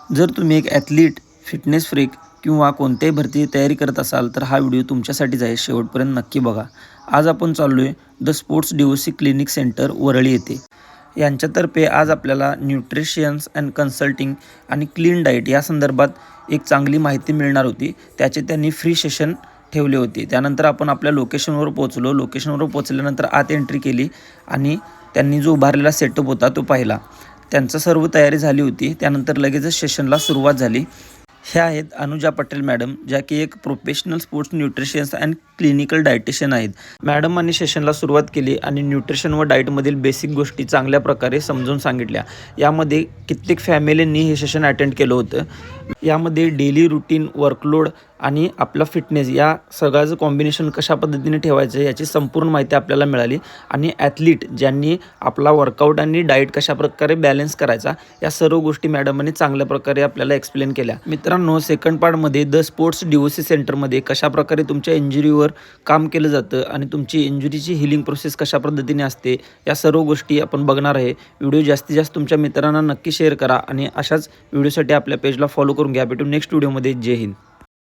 जर तुम्ही एक ॲथलीट, फिटनेस फ्रीक किंवा कोणत्याही भरतीची तयारी करत असाल तर हा व्हिडिओ तुमच्यासाठीच आहे. शेवटपर्यंत नक्की बघा. आज आपण चाललो आहे the sports DOC clinic centre Worli येथे. यांच्यातर्फे आज आपल्याला न्यूट्रिशन्स अँड कन्सल्टिंग आणि क्लीन डाईट या संदर्भात एक चांगली माहिती मिळणार होती. त्याचे त्यांनी फ्री सेशन ठेवले होते. त्यानंतर आपण आपल्या लोकेशनवर पोहोचलो. लोकेशनवर पोहोचल्यानंतर आत एंट्री केली आणि त्यांनी जो उभारलेला सेटअप होता तो पाहिला. त्यांचं सर्व तयारी झाली होती. त्यानंतर लगेचच सेशनला सुरुवात झाली. ह्या आहेत अनुजा पटेल मॅडम, ज्या की एक professional sports nutritions and clinical dietitian आहेत. मॅडमांनी सेशनला सुरुवात केली आणि न्यूट्रिशन व डाएटमधील बेसिक गोष्टी चांगल्या प्रकारे समजून सांगितल्या. यामध्ये कित्येक फॅमिलींनी हे सेशन अटेंड केलं होतं. यामध्ये डेली रुटीन, वर्कलोड आणि आपला फिटनेस या सगळ्याचं कॉम्बिनेशन कशा पद्धतीने ठेवायचं याची संपूर्ण माहिती आपल्याला मिळाली. आणि ॲथलीट ज्यांनी आपला वर्कआउट आणि डाएट कशाप्रकारे बॅलन्स करायचा या सर्व गोष्टी मॅडमांनी चांगल्या प्रकारे आपल्याला एक्सप्लेन केल्या. मित्रांनो, सेकंड पार्टमध्ये द स्पोर्ट्स DOC सेंटरमध्ये कशाप्रकारे तुमच्या इंजुरीवर काम केलं जातं आणि तुमची इंजुरीची हिलिंग प्रोसेस कशा पद्धतीने असते या सर्व गोष्टी आपण बघणार आहे. व्हिडिओ जास्तीत जास्त तुमच्या मित्रांना नक्की शेअर करा आणि अशाच व्हिडिओसाठी आपल्या पेजला फॉलो करून घ्या. भेटू नेक्स्ट व्हिडिओमध्ये. जय हिंद.